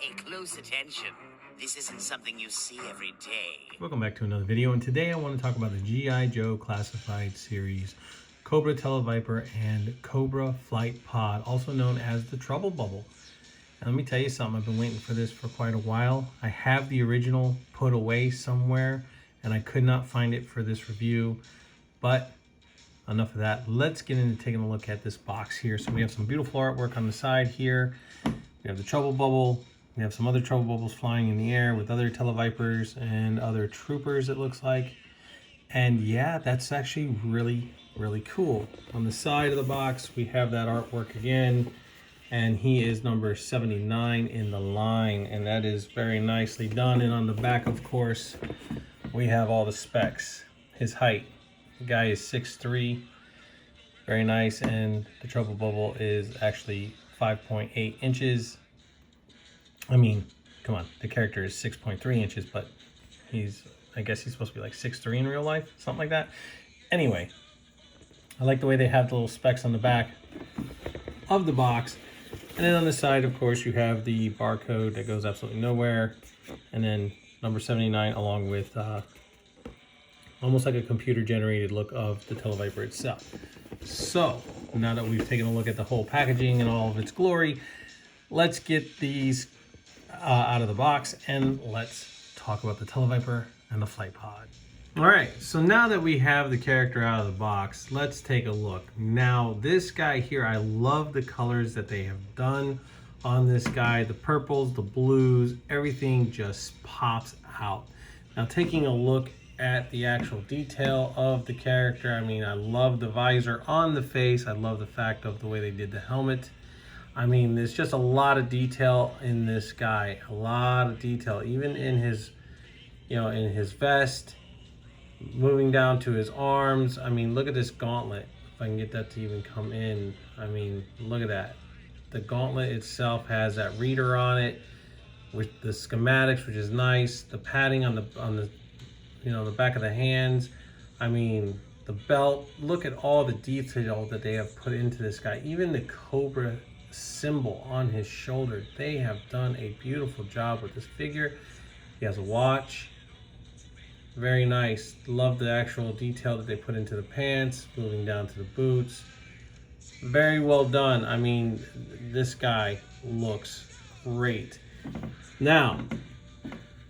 Pay close attention. This isn't something you see every day. Welcome back to another video, and today I want to talk about the G.I. Joe classified series Cobra, Tele-Viper and Cobra Flight Pod, also known as the Trouble Bubble. And let me tell you something, I've been waiting for this for quite a while. I have the original put away somewhere and I could not find it for this review, but enough of that. Let's get into taking a look at this box here. So we have some beautiful artwork on the side here. We have the Trouble Bubble. We have some other Trouble Bubbles flying in the air with other Tele-Vipers and other troopers, it looks like. And yeah, that's actually really cool. On the side of the box, we have that artwork again. And he is number 79 in the line. And that is very nicely done. And on the back, of course, we have all the specs. His height. The guy is 6'3". Very nice. And the Trouble Bubble is actually 5.8 inches. I mean, come on, the character is 6.3 inches, but I guess he's supposed to be like 6'3" in real life, something like that. Anyway, I like the way they have the little specs on the back of the box. And then on the side, of course, you have the barcode that goes absolutely nowhere. And then number 79 along with almost like a computer-generated look of the Tele-Viper itself. So, now that we've taken a look at the whole packaging and all of its glory, let's get these out of the box and let's talk about the Tele-Viper and the Flight Pod. All right, so now that we have the character out of the box, let's take a look. Now, this guy here, I love the colors that they have done on this guy. The purples, the blues, everything just pops out. Now, taking a look at the actual detail of the character, I mean, I love the visor on the face. I love the fact of the way they did the helmet. I mean, there's just a lot of detail in this guy, a lot of detail, even in his, in his vest, moving down to his arms. I mean, look at this gauntlet. If I can get that to even come in, I mean, look at that. The gauntlet itself has that reader on it with the schematics, which is nice. The padding on the the back of the hands. I mean, the belt. Look at all the detail that they have put into this guy. Even the Cobra symbol on his shoulder. They have done a beautiful job with this figure. He has a watch. Very nice. Love the actual detail that they put into the pants, moving down to the boots. Very well done. I mean, this guy looks great. Now,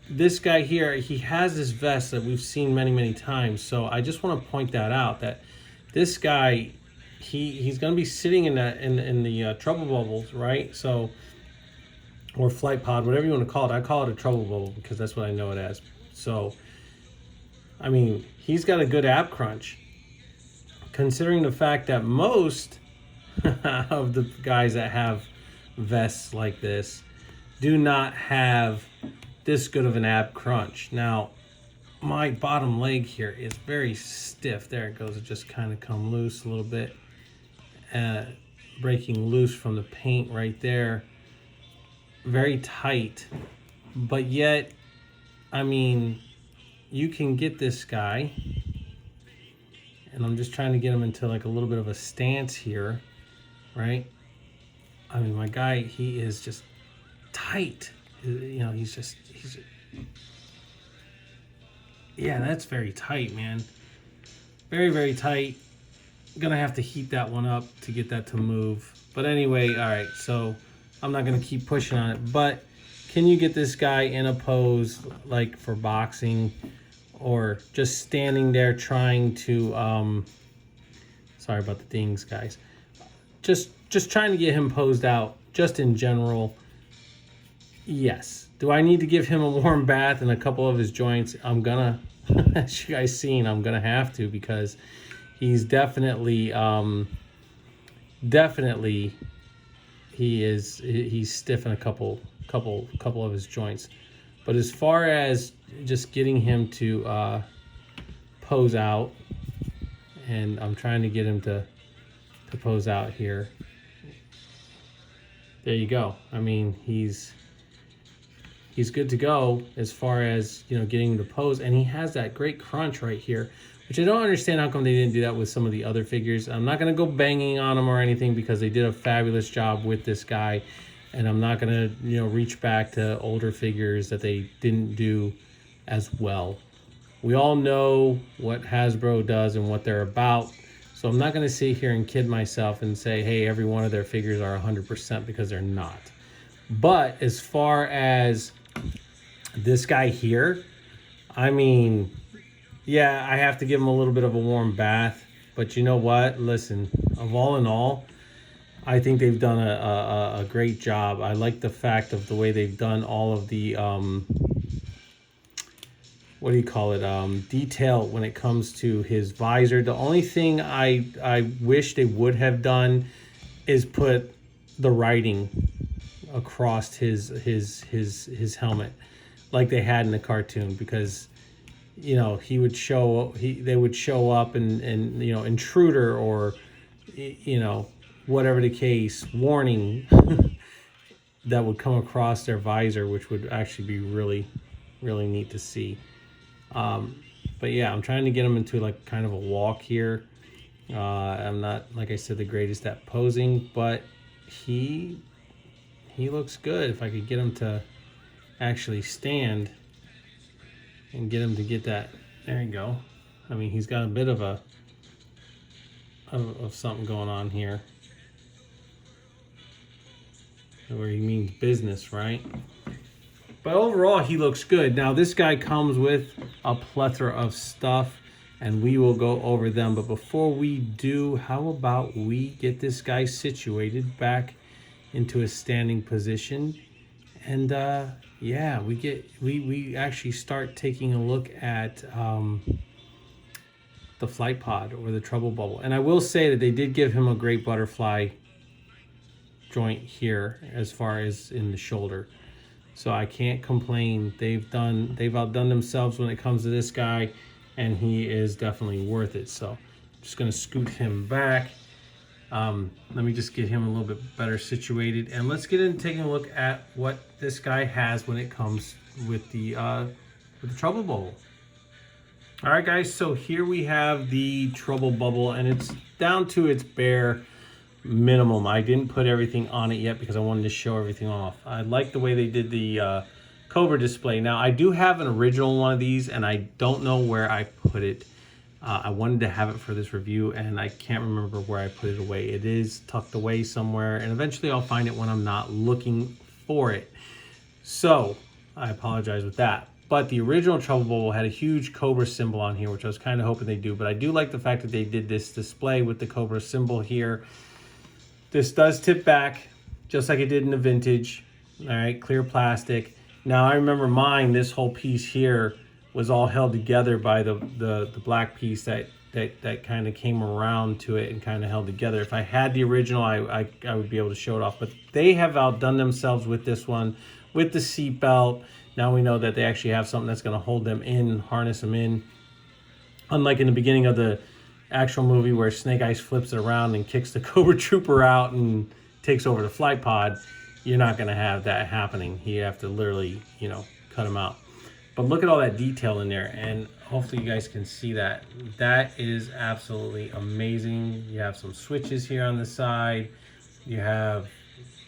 this guy here, he has this vest that we've seen many times. So I just want to point that out, that this guy, he's going to be sitting in the Trouble Bubbles, right? So, or Flight Pod, whatever you want to call it. I call it a Trouble Bubble because that's what I know it as. So, I mean, he's got a good ab crunch, considering the fact that most of the guys that have vests like this do not have this good of an ab crunch. Now, my bottom leg here is very stiff. There it goes. It just kind of come loose a little bit. Breaking loose from the paint right there. Very tight. But yet, I mean, you can get this guy. And I'm just trying to get him into like a little bit of a stance here. Right? I mean, my guy, he is just tight. Yeah, that's very tight, man. Very tight. Gonna have to heat that one up to get that to move. But anyway, all right, so I'm not gonna keep pushing on it, but can you get this guy in a pose like for boxing or just standing there trying to sorry about the dings, guys. Just trying to get him posed out just in general. Yes. Do I need to give him a warm bath and a couple of his joints? I'm gonna, as you guys seen, I'm gonna have to, because he's definitely he's stiff in a couple of his joints. But as far as just getting him to pose out, and I'm trying to get him to pose out here. There you go. I mean, he's good to go as far as, getting him to pose. And he has that great crunch right here, which I don't understand how come they didn't do that with some of the other figures. I'm not going to go banging on them or anything because they did a fabulous job with this guy. and I'm not gonna, reach back to older figures that they didn't do as well. We all know what Hasbro does and what they're about, so I'm not gonna sit here and kid myself and say, hey, every one of their figures are 100%, because they're not. But as far as this guy here, I mean, yeah, I have to give him a little bit of a warm bath. But you know what? Listen, of all in all, I think they've done a great job. I like the fact of the way they've done all of the, what do you call it? Detail when it comes to his visor. The only thing I wish they would have done is put the writing across his helmet like they had in the cartoon, because they would show up and intruder, or whatever the case, warning that would come across their visor, which would actually be really neat to see. But yeah, I'm trying to get him into like kind of a walk here. I'm not, like I said, the greatest at posing, but he looks good. If I could get him to actually stand and get him to get that, there you go. I mean, he's got a bit of something going on here, where he means business, right? But overall, he looks good. Now, this guy comes with a plethora of stuff, and we will go over them. But before we do, how about we get this guy situated back into a standing position, and yeah, we actually start taking a look at the flight pod, or the trouble bubble. And I will say that they did give him a great butterfly joint here as far as in the shoulder, so I can't complain. They've outdone themselves when it comes to this guy, and he is definitely worth it. So I'm just gonna scoot him back. Let me just get him a little bit better situated, and let's get into taking a look at what this guy has when it comes with the trouble bubble. All right, guys, so here we have the trouble bubble, and it's down to its bare minimum. I didn't put everything on it yet because I wanted to show everything off. I like the way they did the Cobra display. Now, I do have an original one of these, and I don't know where I put it. I wanted to have it for this review, and I can't remember where I put it away. It is tucked away somewhere, and eventually I'll find it when I'm not looking for it. So I apologize with that. But the original Trouble Bubble had a huge Cobra symbol on here, which I was kind of hoping they do. But I do like the fact that they did this display with the Cobra symbol here. This does tip back, just like it did in the vintage. All right, clear plastic. Now, I remember mine, this whole piece here was all held together by the black piece that kind of came around to it and kind of held together. If I had the original, I would be able to show it off. But they have outdone themselves with this one, with the seat belt. Now we know that they actually have something that's going to hold them in, harness them in. Unlike in the beginning of the actual movie where Snake Eyes flips it around and kicks the Cobra Trooper out and takes over the flight pod, you're not going to have that happening. You have to literally, cut him out. But look at all that detail in there, and hopefully you guys can see that. That is absolutely amazing. You have some switches here on the side. You have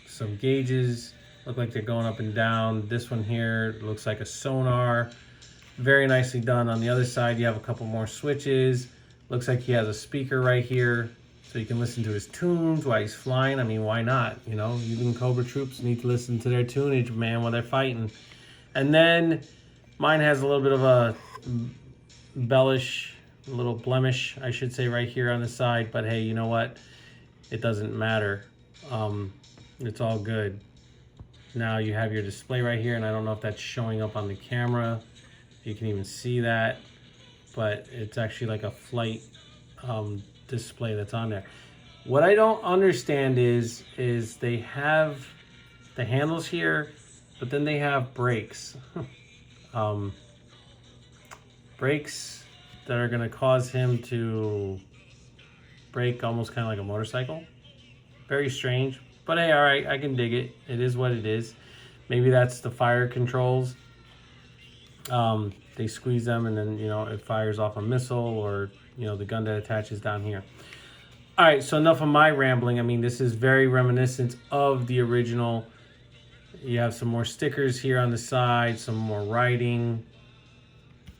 some gauges. Look like they're going up and down. This one here looks like a sonar. Very nicely done. On the other side, you have a couple more switches. Looks like he has a speaker right here, so you can listen to his tunes while he's flying. I mean, why not? Even Cobra troops need to listen to their tunage, man, while they're fighting. And then mine has a little bit of a little blemish, I should say, right here on the side. But hey, you know what? It doesn't matter. It's all good. Now you have your display right here, and I don't know if that's showing up on the camera. You can even see that, but it's actually like a flight display that's on there. What I don't understand is they have the handles here, but then they have brakes. Brakes that are going to cause him to brake almost kind of like a motorcycle. Very strange, but hey, all right, I can dig it. It is what it is. Maybe that's the fire controls. They squeeze them, and then it fires off a missile, or the gun that attaches down here. All right, so enough of my rambling. I mean, this is very reminiscent of the original you have some more stickers here on the side, some more writing,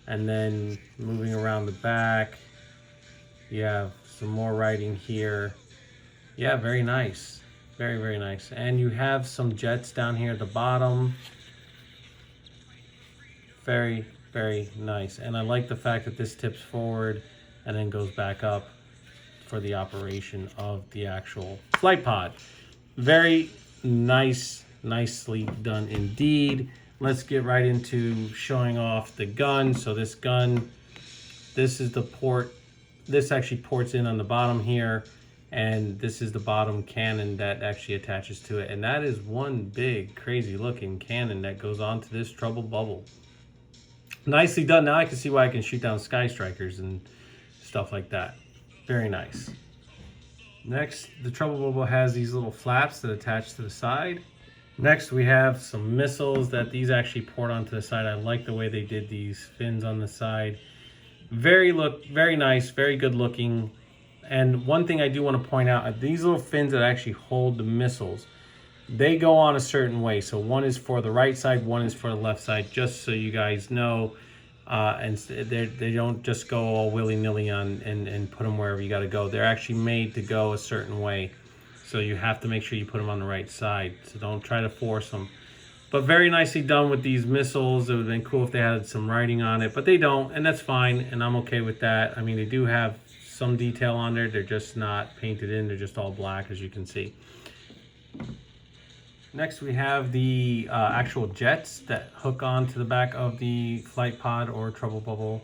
and then moving around the back, you have some more writing here. Yeah, very nice. Very, very nice. And you have some jets down here at the bottom. Very, very nice. And I like the fact that this tips forward and then goes back up for the operation of the actual flight pod. Very nice, nicely done indeed. Let's get right into showing off the gun. So this gun, this is the port. This actually ports in on the bottom here. And this is the bottom cannon that actually attaches to it. And that is one big, crazy looking cannon that goes onto this Trouble bubble. Nicely done. Now I can see why I can shoot down Sky Strikers and stuff like that. Very nice. Next, the Trouble bubble has these little flaps that attach to the side. Next, we have some missiles that these actually port onto the side. I like the way they did these fins on the side. Very nice, very good looking. And one thing I do want to point out, these little fins that actually hold the missiles, they go on a certain way. So one is for the right side, one is for the left side, just so you guys know. And they don't just go all willy-nilly on and put them wherever you got to go. They're actually made to go a certain way. So you have to make sure you put them on the right side. So don't try to force them. But very nicely done with these missiles. It would have been cool if they had some writing on it, but they don't, and that's fine, and I'm okay with that. I mean, they do have some detail on there. They're just not painted in. They're just all black, as you can see. Next, we have the actual jets that hook onto the back of the flight pod or Trouble bubble.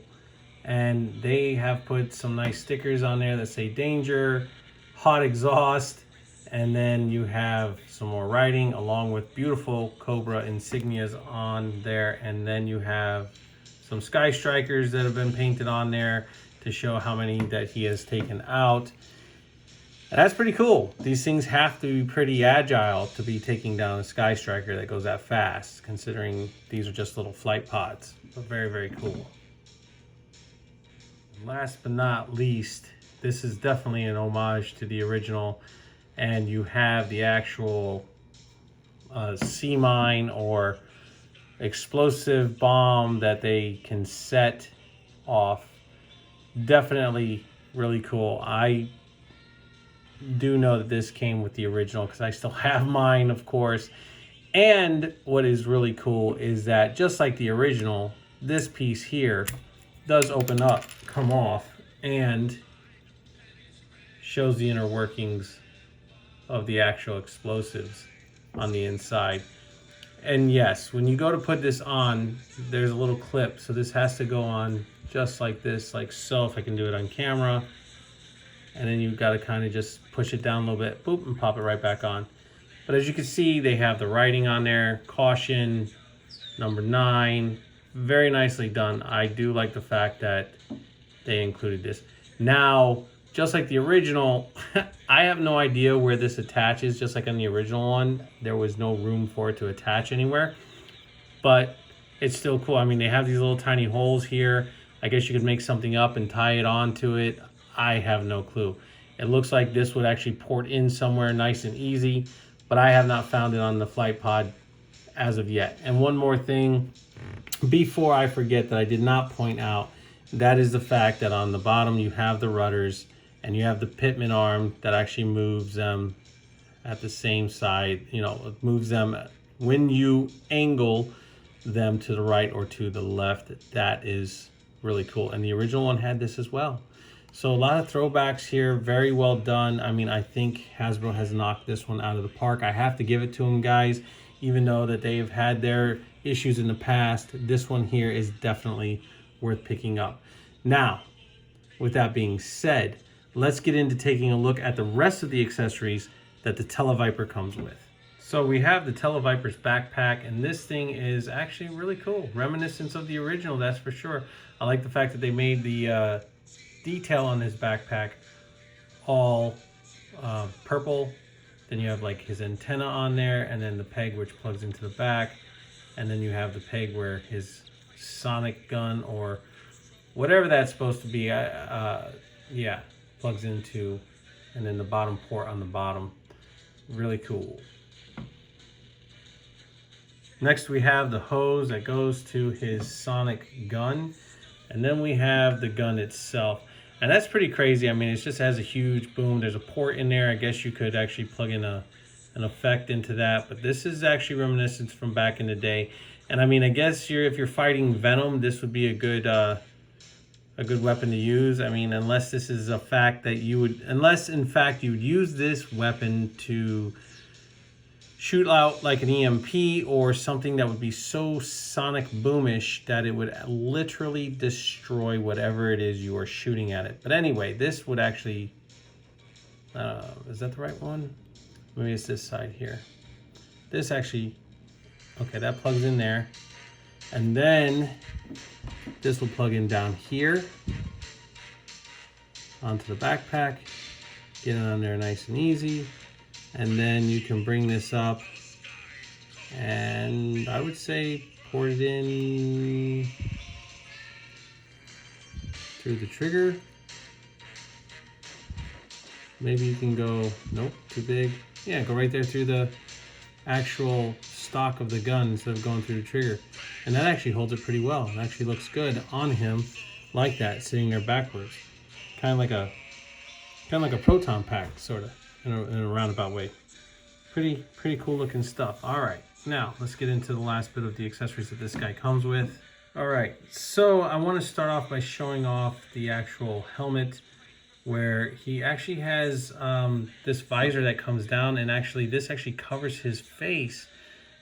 And they have put some nice stickers on there that say danger, hot exhaust, and then you have some more writing along with beautiful Cobra insignias on there. And then you have some Sky Strikers that have been painted on there to show how many that he has taken out. And that's pretty cool. These things have to be pretty agile to be taking down a Sky Striker that goes that fast, considering these are just little flight pods. But very, very cool. Last but not least, this is definitely an homage to the original. And you have the actual sea mine or explosive bomb that they can set off. Definitely really cool. I do know that this came with the original because I still have mine, of course. And what is really cool is that just like the original, this piece here does open up, come off, and shows the inner workings of the actual explosives on the inside. And yes, when you go to put this on, there's a little clip. So this has to go on just like this, like so, if I can do it on camera. And then you've got to kind of just push it down a little bit, boop, and pop it right back on. But as you can see, they have the writing on there, caution, number 9, very nicely done. I do like the fact that they included this. Now, just like the original, I have no idea where this attaches, just like on the original one. There was no room for it to attach anywhere, but it's still cool. I mean, they have these little tiny holes here. I guess you could make something up and tie it onto it. I have no clue. It looks like this would actually port in somewhere nice and easy, but I have not found it on the flight pod as of yet. And one more thing, before I forget, that I did not point out, that is the fact that on the bottom you have the rudders and you have the pitman arm that actually moves them at the same side. You know, it moves them when you angle them to the right or to the left. That is really cool. And the original one had this as well. So a lot of throwbacks here, very well done. I mean, I think Hasbro has knocked this one out of the park. I have to give it to them, guys, even though that they've had their issues in the past. This one here is definitely worth picking up. Now, with that being said, let's get into taking a look at the rest of the accessories that the Tele-Viper comes with. So we have the Tele-Viper's backpack, and this thing is actually really cool. Reminiscence of the original, that's for sure. I like the fact that they made the detail on his backpack all purple. Then you have like his antenna on there, and then the peg which plugs into the back, and then you have the peg where his sonic gun or whatever that's supposed to be, yeah, plugs into, and then the bottom port on the bottom. Really cool. Next we have the hose that goes to his sonic gun. And then we have the gun itself. And that's pretty crazy. I mean, it just has a huge boom. There's a port in there. I guess you could actually plug in an effect into that. But this is actually reminiscent from back in the day. And I mean, I guess if you're fighting Venom, this would be a good weapon to use. I mean, unless this is a fact that unless in fact you would use this weapon to shoot out like an EMP or something that would be so sonic boomish that it would literally destroy whatever it is you are shooting at it. But anyway, this would actually, is that the right one? Maybe it's this side here. This actually, okay, that plugs in there. And then this will plug in down here onto the backpack. Get it on there nice and easy. And then you can bring this up and I would say port it in through the trigger. Maybe you can go, nope, too big. Yeah, go right there through the actual stock of the gun instead of going through the trigger. And that actually holds it pretty well. It actually looks good on him like that, sitting there backwards. Kind of like a proton pack, sort of. In a roundabout way. Pretty cool looking stuff. All right, now let's get into the last bit of the accessories that this guy comes with. All right, so I want to start off by showing off the actual helmet, where he actually has this visor that comes down, and actually this actually covers his face,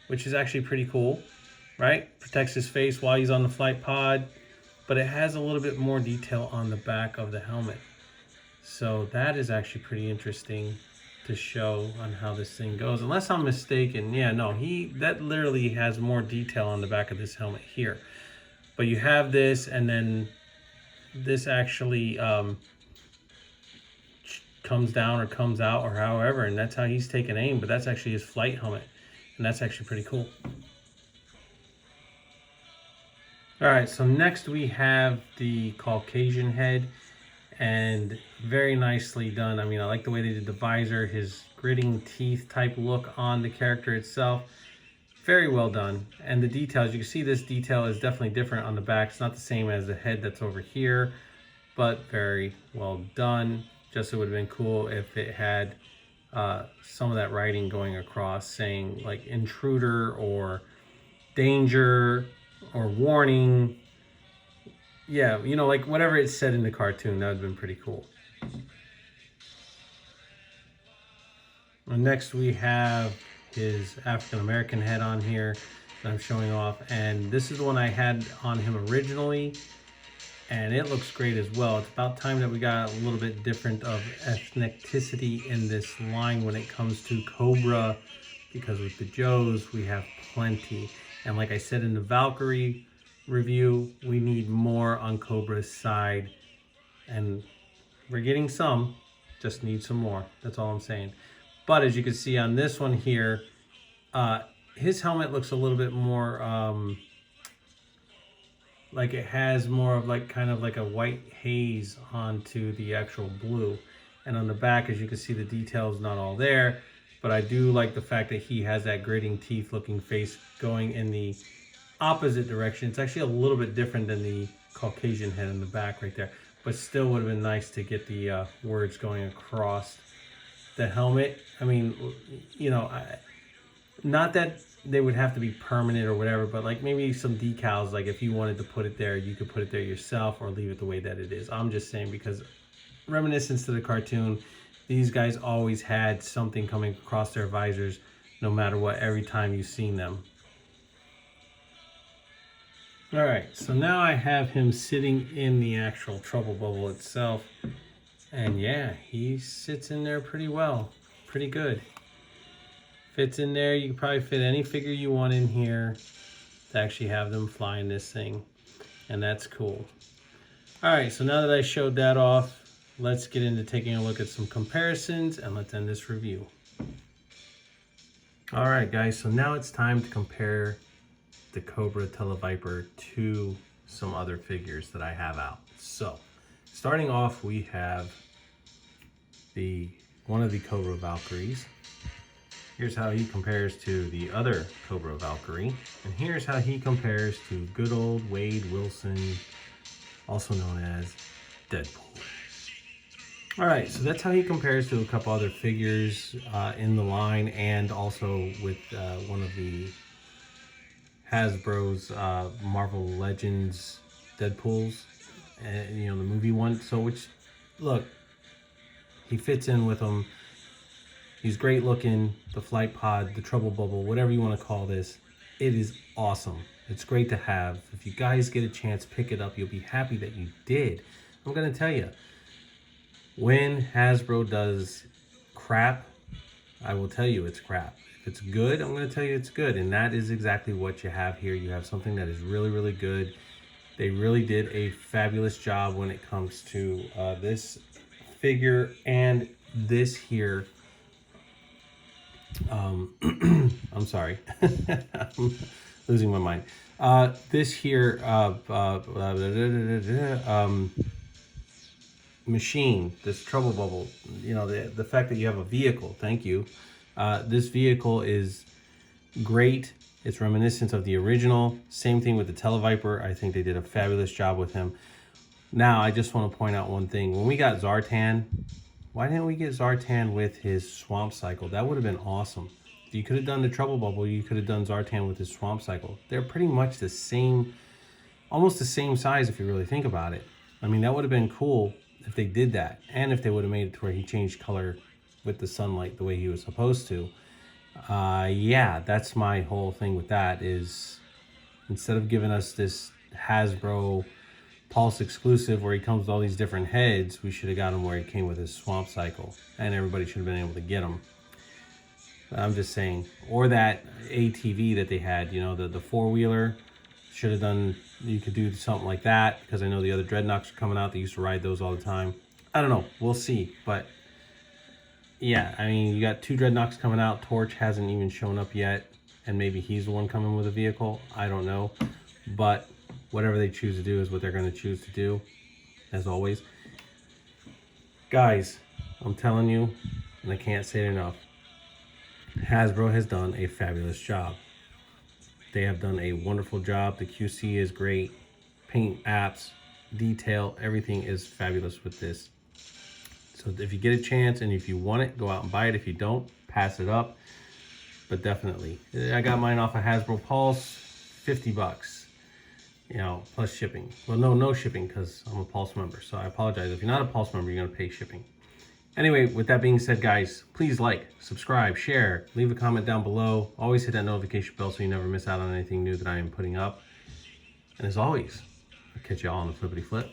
which is actually pretty cool, right? Protects his face while he's on the flight pod, but it has a little bit more detail on the back of the helmet. So that is actually pretty interesting to show on how this thing goes. Unless I'm mistaken, yeah, no, that literally has more detail on the back of this helmet here. But you have this, and then this actually comes down or comes out or however, and that's how he's taking aim, but that's actually his flight helmet, and that's actually pretty cool. All right, so next we have the Caucasian head. And very nicely done. I mean, I like the way they did the visor, his gritting teeth type look on the character itself. Very well done. And the details, you can see this detail is definitely different on the back. It's not the same as the head that's over here, but very well done. Just it would have been cool if it had some of that writing going across saying like intruder or danger or warning. Yeah, you know, like whatever it said in the cartoon, that would have been pretty cool. And next we have his African-American head on here that I'm showing off. And this is the one I had on him originally. And it looks great as well. It's about time that we got a little bit different of ethnicity in this line when it comes to Cobra. Because with the Joes, we have plenty. And like I said in the Valkyrie review, we need more on Cobra's side, and we're getting some, just need some more. That's all I'm saying. But as you can see on this one here, his helmet looks a little bit more like it has more of like kind of like a white haze onto the actual blue. And on the back, as you can see, the detail is not all there, but I do like the fact that he has that gritting teeth looking face going in the opposite direction. It's actually a little bit different than the Caucasian head in the back right there, but still would have been nice to get the words going across the helmet. I mean, you know, not that they would have to be permanent or whatever, but like maybe some decals, like if you wanted to put it there, you could put it there yourself or leave it the way that it is. I'm just saying, because reminiscence to the cartoon, these guys always had something coming across their visors no matter what, every time you've seen them. All right, so now I have him sitting in the actual Trouble bubble itself. And yeah, he sits in there pretty well, pretty good. Fits in there. You can probably fit any figure you want in here to actually have them fly in this thing. And that's cool. All right, so now that I showed that off, let's get into taking a look at some comparisons and let's end this review. All right, guys, so now it's time to compare the Cobra Tele-Viper to some other figures that I have out. So starting off, we have one of the Cobra Valkyries, Here's how he compares to the other Cobra Valkyrie. And here's how he compares to good old Wade Wilson, also known as Deadpool. All right, so that's how he compares to a couple other figures in the line, and also with one of the Hasbro's Marvel Legends Deadpools, and the movie one. So which, look, he fits in with them. He's great looking. The flight pod, the trouble bubble, whatever you want to call this, it is awesome. It's great to have. If you guys get a chance, pick it up. You'll be happy that you did. I'm gonna tell you, when Hasbro does crap, I will tell you it's crap. If it's good, I'm going to tell you it's good. And that is exactly what you have here. You have something that is really, really good. They really did a fabulous job when it comes to this figure and this here. I'm sorry. I'm losing my mind. This here machine, this trouble bubble, the fact that you have a vehicle, thank you. This vehicle is great. It's reminiscent of the original. Same thing with the Tele-Viper. I think they did a fabulous job with him. Now, I just want to point out one thing. When we got Zartan, why didn't we get Zartan with his Swamp Cycle? That would have been awesome. If you could have done the Trouble Bubble, you could have done Zartan with his Swamp Cycle. They're pretty much the same, almost the same size if you really think about it. I mean, that would have been cool if they did that, and if they would have made it to where he changed color with the sunlight the way he was supposed to. Yeah, that's my whole thing with that, is instead of giving us this Hasbro Pulse exclusive where he comes with all these different heads, we should have got him where he came with his Swamp Cycle, and everybody should have been able to get him. I'm just saying. Or that ATV that they had, the four-wheeler, should have done, you could do something like that, because I know the other Dreadnoks are coming out. They used to ride those all the time. I don't know. We'll see. But yeah, I mean, you got 2 Dreadnoks coming out. Torch hasn't even shown up yet, and maybe he's the one coming with a vehicle. I don't know. But whatever they choose to do is what they're going to choose to do, as always. Guys, I'm telling you, and I can't say it enough, Hasbro has done a fabulous job. They have done a wonderful job. The QC is great. Paint apps, detail, everything is fabulous with this. So if you get a chance and if you want it, go out and buy it. If you don't, pass it up. But definitely, I got mine off of Hasbro Pulse, $50, plus shipping. Well, no shipping, because I'm a Pulse member. So I apologize. If you're not a Pulse member, you're going to pay shipping. Anyway, with that being said, guys, please like, subscribe, share, leave a comment down below. Always hit that notification bell so you never miss out on anything new that I am putting up. And as always, I'll catch you all on the flippity flip.